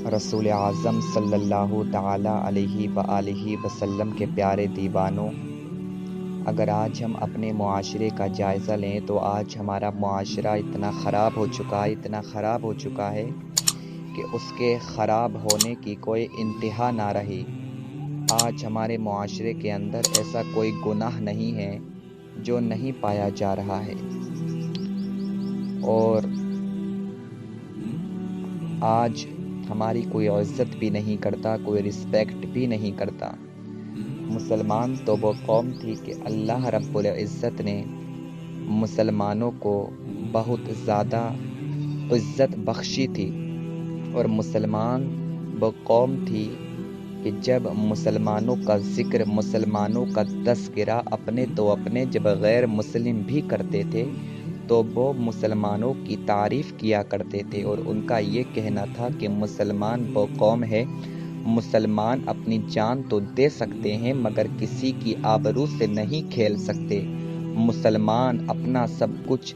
رسول اعظم صلی اللہ تعالی علیہ وآلہ وسلم کے پیارے دیوانوں، اگر آج ہم اپنے معاشرے کا جائزہ لیں تو آج ہمارا معاشرہ اتنا خراب ہو چکا ہے کہ اس کے خراب ہونے کی کوئی انتہا نہ رہی۔ آج ہمارے معاشرے کے اندر ایسا کوئی گناہ نہیں ہے جو نہیں پایا جا رہا ہے، اور آج ہماری کوئی عزت بھی نہیں کرتا، کوئی رسپیکٹ بھی نہیں کرتا۔ مسلمان تو وہ قوم تھی کہ اللہ رب العزت نے مسلمانوں کو بہت زیادہ عزت بخشی تھی، اور مسلمان وہ قوم تھی کہ جب مسلمانوں کا ذکر، مسلمانوں کا تذکرہ اپنے تو اپنے جب غیر مسلم بھی کرتے تھے تو وہ مسلمانوں کی تعریف کیا کرتے تھے، اور ان کا یہ کہنا تھا کہ مسلمان وہ قوم ہے، مسلمان اپنی جان تو دے سکتے ہیں مگر کسی کی آبرو سے نہیں کھیل سکتے، مسلمان اپنا سب کچھ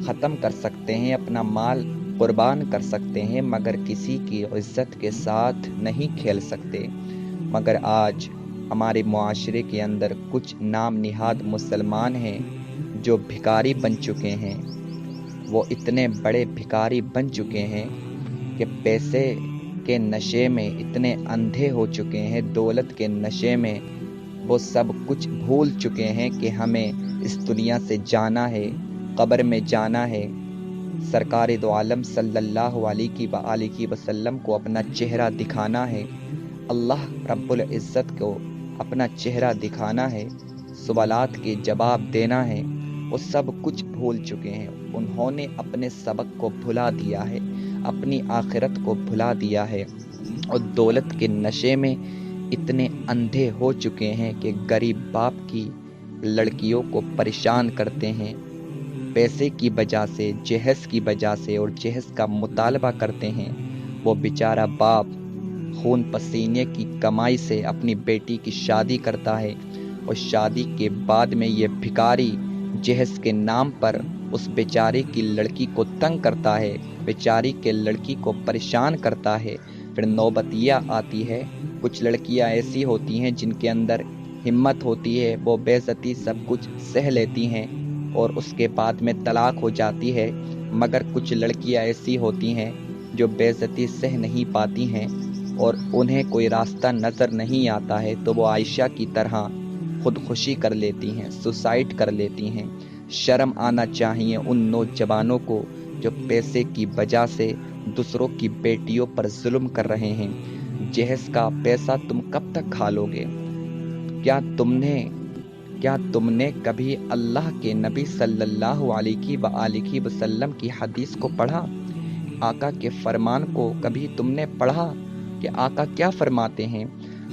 ختم کر سکتے ہیں، اپنا مال قربان کر سکتے ہیں مگر کسی کی عزت کے ساتھ نہیں کھیل سکتے۔ مگر آج ہمارے معاشرے کے اندر کچھ نام نہاد مسلمان ہیں جو بھکاری بن چکے ہیں۔ وہ اتنے بڑے بھکاری بن چکے ہیں کہ پیسے کے نشے میں اتنے اندھے ہو چکے ہیں، دولت کے نشے میں وہ سب کچھ بھول چکے ہیں کہ ہمیں اس دنیا سے جانا ہے، قبر میں جانا ہے، سرکار دو عالم صلی اللہ علیہ وآلہ وسلم کو اپنا چہرہ دکھانا ہے، اللہ رب العزت کو اپنا چہرہ دکھانا ہے، سوالات کے جواب دینا ہے۔ وہ سب کچھ بھول چکے ہیں۔ انہوں نے اپنے سبق کو بھلا دیا ہے، اپنی آخرت کو بھلا دیا ہے، اور دولت کے نشے میں اتنے اندھے ہو چکے ہیں کہ غریب باپ کی لڑکیوں کو پریشان کرتے ہیں، پیسے کی وجہ سے، جہیز کی وجہ سے، اور جہیز کا مطالبہ کرتے ہیں۔ وہ بیچارہ باپ خون پسینے کی کمائی سے اپنی بیٹی کی شادی کرتا ہے، اور شادی کے بعد میں یہ بھکاری جہیز کے نام پر اس بیچارے کی لڑکی کو تنگ کرتا ہے، بیچاری کے لڑکی کو پریشان کرتا ہے۔ پھر نوبت یہ آتی ہے، کچھ لڑکیاں ایسی ہوتی ہیں جن کے اندر ہمت ہوتی ہے، وہ بے عزتی سب کچھ سہ لیتی ہیں اور اس کے بعد میں طلاق ہو جاتی ہے، مگر کچھ لڑکیاں ایسی ہوتی ہیں جو بے عزتی سہ نہیں پاتی ہیں اور انہیں کوئی راستہ نظر نہیں آتا ہے تو وہ عائشہ کی طرح خودکشی کر لیتی ہیں، سوسائڈ کر لیتی ہیں۔ شرم آنا چاہیے ان نوجوانوں کو جو پیسے کی وجہ سے دوسروں کی بیٹیوں پر ظلم کر رہے ہیں۔ جہیز کا پیسہ تم کب تک کھا لو گے؟ کیا تم نے کبھی اللہ کے نبی صلی اللہ علیہ وآلہ وسلم کی حدیث کو پڑھا؟ آقا کے فرمان کو کبھی تم نے پڑھا کہ آقا کیا فرماتے ہیں؟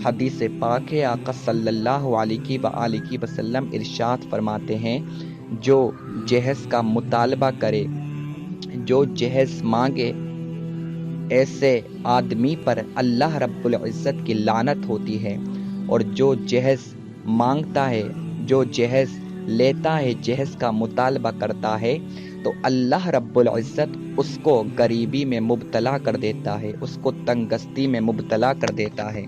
حدیث پاک ہے، آقا صلی اللہ علیہ وآلہ وسلم ارشاد فرماتے ہیں، جو جہیز کا مطالبہ کرے، جو جہیز مانگے، ایسے آدمی پر اللہ رب العزت کی لعنت ہوتی ہے، اور جو جہیز مانگتا ہے، جو جہیز لیتا ہے، جہیز کا مطالبہ کرتا ہے تو اللہ رب العزت اس کو غریبی میں مبتلا کر دیتا ہے، اس کو تنگستی میں مبتلا کر دیتا ہے۔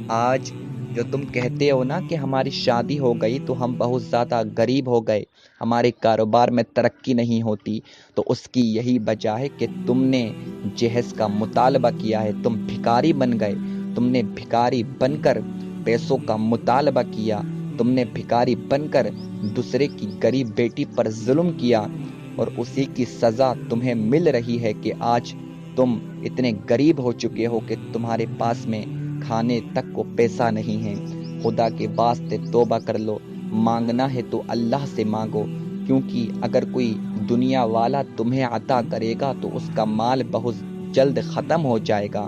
آج جو تم کہتے ہو نا کہ ہماری شادی ہو گئی تو ہم بہت زیادہ غریب ہو گئے، ہمارے کاروبار میں ترقی نہیں ہوتی، تو اس کی یہی وجہ ہے کہ تم نے جہیز کا مطالبہ کیا ہے، تم بھکاری بن گئے، تم نے بھکاری بن کر پیسوں کا مطالبہ کیا، تم نے بھکاری بن کر دوسرے کی غریب بیٹی پر ظلم کیا، اور اسی کی سزا تمہیں مل رہی ہے کہ آج تم اتنے غریب ہو چکے ہو کہ تمہارے پاس میں کھانے تک کو پیسہ نہیں ہے۔ خدا کے واسطے توبہ کر لو، مانگنا ہے تو اللہ سے مانگو، کیونکہ اگر کوئی دنیا والا تمہیں عطا کرے گا تو اس کا مال بہت جلد ختم ہو جائے گا،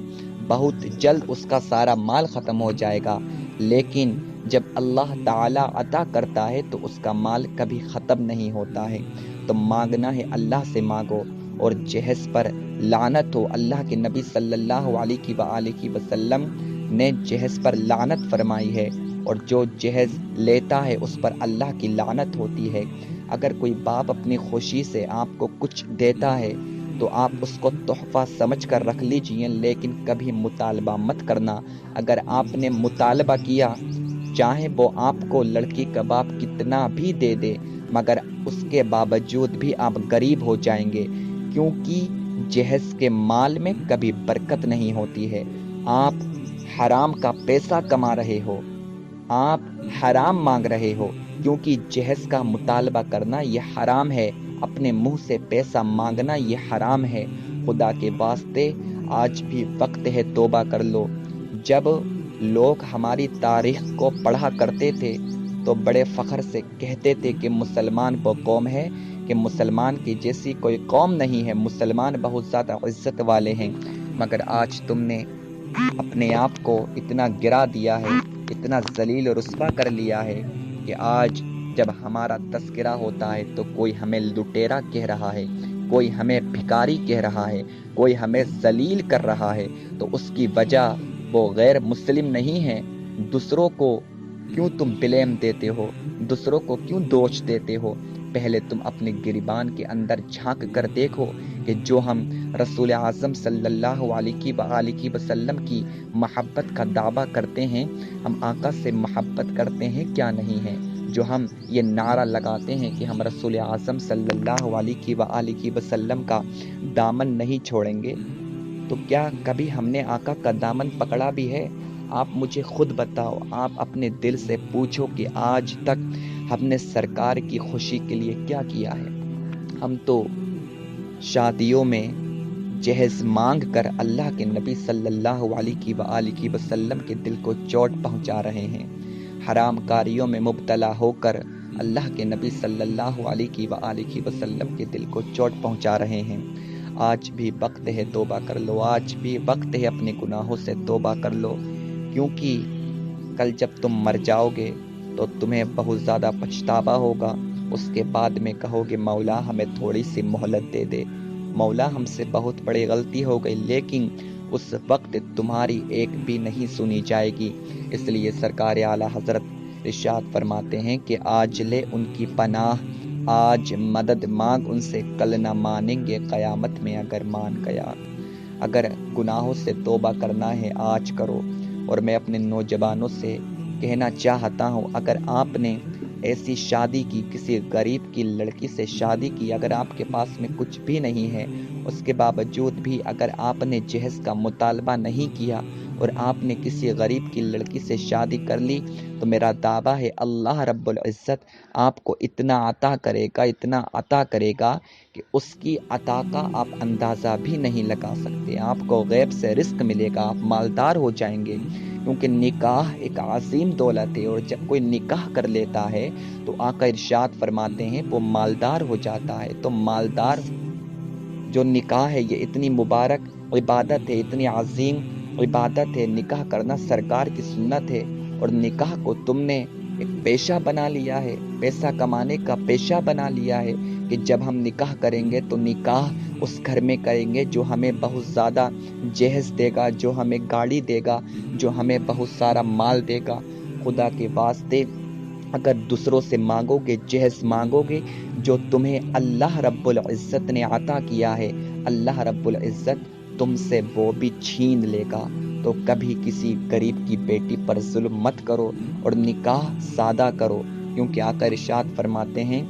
بہت جلد اس کا سارا مال ختم ہو جائے گا، لیکن جب اللہ تعالیٰ عطا کرتا ہے تو اس کا مال کبھی ختم نہیں ہوتا ہے۔ تو مانگنا ہے اللہ سے مانگو، اور جہیز پر لعنت ہو، اللہ کے نبی صلی اللہ علیہ وآلہ وسلم نے جہیز پر لعنت فرمائی ہے، اور جو جہیز لیتا ہے اس پر اللہ کی لعنت ہوتی ہے۔ اگر کوئی باپ اپنی خوشی سے آپ کو کچھ دیتا ہے تو آپ اس کو تحفہ سمجھ کر رکھ لیجئے، لیکن کبھی مطالبہ مت کرنا۔ اگر آپ نے مطالبہ کیا، چاہے وہ آپ کو لڑکی کا باپ کتنا بھی دے دے، مگر اس کے باوجود بھی آپ غریب ہو جائیں گے، کیونکہ جہیز کے مال میں کبھی برکت نہیں ہوتی ہے۔ آپ حرام کا پیسہ کما رہے ہو، آپ حرام مانگ رہے ہو، کیونکہ جہیز کا مطالبہ کرنا یہ حرام ہے، اپنے منہ سے پیسہ مانگنا یہ حرام ہے۔ خدا کے واسطے آج بھی وقت ہے، توبہ کر لو۔ جب لوگ ہماری تاریخ کو پڑھا کرتے تھے تو بڑے فخر سے کہتے تھے کہ مسلمان وہ قوم ہے کہ مسلمان کی جیسی کوئی قوم نہیں ہے، مسلمان بہت زیادہ عزت والے ہیں۔ مگر آج تم نے اپنے آپ کو اتنا گرا دیا ہے، اتنا ذلیل و رسوا کر لیا ہے کہ آج جب ہمارا تذکرہ ہوتا ہے تو کوئی ہمیں لٹیرا کہہ رہا ہے، کوئی ہمیں بھکاری کہہ رہا ہے، کوئی ہمیں ذلیل کر رہا ہے، تو اس کی وجہ وہ غیر مسلم نہیں ہے۔ دوسروں کو کیوں تم بلیم دیتے ہو؟ دوسروں کو کیوں دوش دیتے ہو؟ پہلے تم اپنے گریبان کے اندر جھانک کر دیکھو کہ جو ہم رسول اعظم صلی اللہ علیہ وآلہ وسلم کی محبت کا دعویٰ کرتے ہیں، ہم آقا سے محبت کرتے ہیں کیا نہیں ہے؟ جو ہم یہ نعرہ لگاتے ہیں کہ ہم رسول اعظم صلی اللہ علیہ وآلہ وسلم کا دامن نہیں چھوڑیں گے، تو کیا کبھی ہم نے آقا کا دامن پکڑا بھی ہے؟ آپ مجھے خود بتاؤ، آپ اپنے دل سے پوچھو کہ آج تک ہم نے سرکار کی خوشی کے لیے کیا کیا ہے؟ ہم تو شادیوں میں جہیز مانگ کر اللہ کے نبی صلی اللہ علیہ وآلہ وسلم کے دل کو چوٹ پہنچا رہے ہیں، حرام کاریوں میں مبتلا ہو کر اللہ کے نبی صلی اللہ علیہ وآلہ وسلم کے دل کو چوٹ پہنچا رہے ہیں۔ آج بھی وقت ہے، توبہ کر لو، آج بھی وقت ہے، اپنے گناہوں سے توبہ کر لو، کیونکہ کل جب تم مر جاؤ گے تو تمہیں بہت زیادہ پچھتاوا ہوگا۔ اس کے بعد میں کہو گے مولا ہمیں تھوڑی سی مہلت دے دے، مولا ہم سے بہت بڑی غلطی ہو گئی، لیکن اس وقت تمہاری ایک بھی نہیں سنی جائے گی۔ اس لیے سرکار اعلیٰ حضرت ارشاد فرماتے ہیں کہ آج لے ان کی پناہ، آج مدد مانگ ان سے، کل نہ مانیں گے قیامت میں اگر مان گیا۔ اگر گناہوں سے توبہ کرنا ہے آج کرو۔ اور میں اپنے نوجوانوں سے کہنا چاہتا ہوں، اگر آپ نے ایسی شادی کی، کسی غریب کی لڑکی سے شادی کی، اگر آپ کے پاس میں کچھ بھی نہیں ہے، اس کے باوجود بھی اگر آپ نے جہیز کا مطالبہ نہیں کیا اور آپ نے کسی غریب کی لڑکی سے شادی کر لی، تو میرا دعویٰ ہے اللہ رب العزت آپ کو اتنا عطا کرے گا، اتنا عطا کرے گا کہ اس کی عطا کا آپ اندازہ بھی نہیں لگا سکتے۔ آپ کو غیب سے رزق ملے گا، آپ مالدار ہو جائیں گے، کیونکہ نکاح ایک عظیم دولت ہے، اور جب کوئی نکاح کر لیتا ہے تو آقا ارشاد فرماتے ہیں وہ مالدار ہو جاتا ہے۔ تو مالدار جو نکاح ہے یہ اتنی مبارک عبادت ہے، اتنی عظیم عبادت ہے، نکاح کرنا سرکار کی سنت ہے، اور نکاح کو تم نے ایک پیشہ بنا لیا ہے، پیسہ کمانے کا پیشہ بنا لیا ہے کہ جب ہم نکاح کریں گے تو نکاح اس گھر میں کریں گے جو ہمیں بہت زیادہ جہیز دے گا، جو ہمیں گاڑی دے گا، جو ہمیں بہت سارا مال دے گا۔ خدا کے واسطے اگر دوسروں سے مانگو گے، جہیز مانگو گے جو تمہیں اللہ رب العزت نے عطا کیا ہے، اللہ رب العزت تم سے وہ بھی چھین لے گا۔ تو کبھی کسی غریب کی بیٹی پر ظلم مت کرو اور نکاح سادہ کرو، کیونکہ آقا ارشاد فرماتے ہیں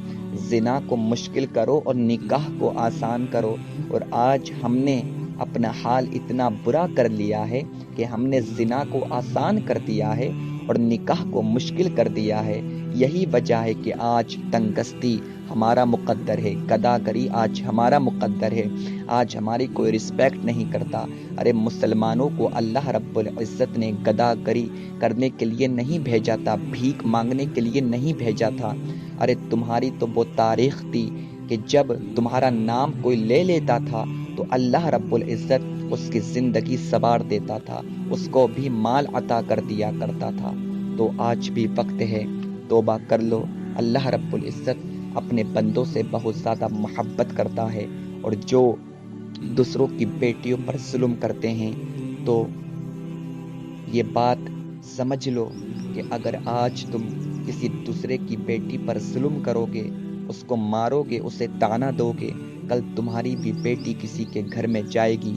زنا کو مشکل کرو اور نکاح کو آسان کرو۔ اور آج ہم نے اپنا حال اتنا برا کر لیا ہے کہ ہم نے زنا کو آسان کر دیا ہے اور نکاح کو مشکل کر دیا ہے۔ یہی وجہ ہے کہ آج تنگستی ہمارا مقدر ہے، گداگری آج ہمارا مقدر ہے، آج ہماری کوئی رسپیکٹ نہیں کرتا۔ ارے مسلمانوں کو اللہ رب العزت نے گداگری کرنے کے لیے نہیں بھیجا تھا، بھیک مانگنے کے لیے نہیں بھیجا تھا۔ ارے تمہاری تو وہ تاریخ تھی کہ جب تمہارا نام کوئی لے لیتا تھا تو اللہ رب العزت اس کی زندگی سنوار دیتا تھا، اس کو بھی مال عطا کر دیا کرتا تھا۔ تو آج بھی وقت ہے، توبہ کر لو۔ اللہ رب العزت اپنے بندوں سے بہت زیادہ محبت کرتا ہے، اور جو دوسروں کی بیٹیوں پر ظلم کرتے ہیں تو یہ بات سمجھ لو کہ اگر آج تم کسی دوسرے کی بیٹی پر ظلم کرو گے، اس کو مارو گے، اسے تانا دو گے، کل تمہاری بھی بیٹی کسی کے گھر میں جائے گی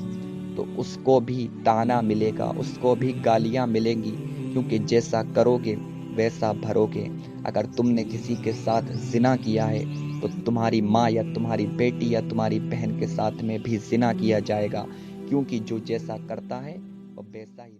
تو اس کو بھی تانا ملے گا، اس کو بھی گالیاں ملیں گی، کیونکہ جیسا کرو گے ویسا بھرو گے۔ اگر تم نے کسی کے ساتھ زنا کیا ہے تو تمہاری ماں یا تمہاری بیٹی یا تمہاری بہن کے ساتھ میں بھی زنا کیا جائے گا، کیونکہ جو جیسا کرتا ہے وہ ویسا ہی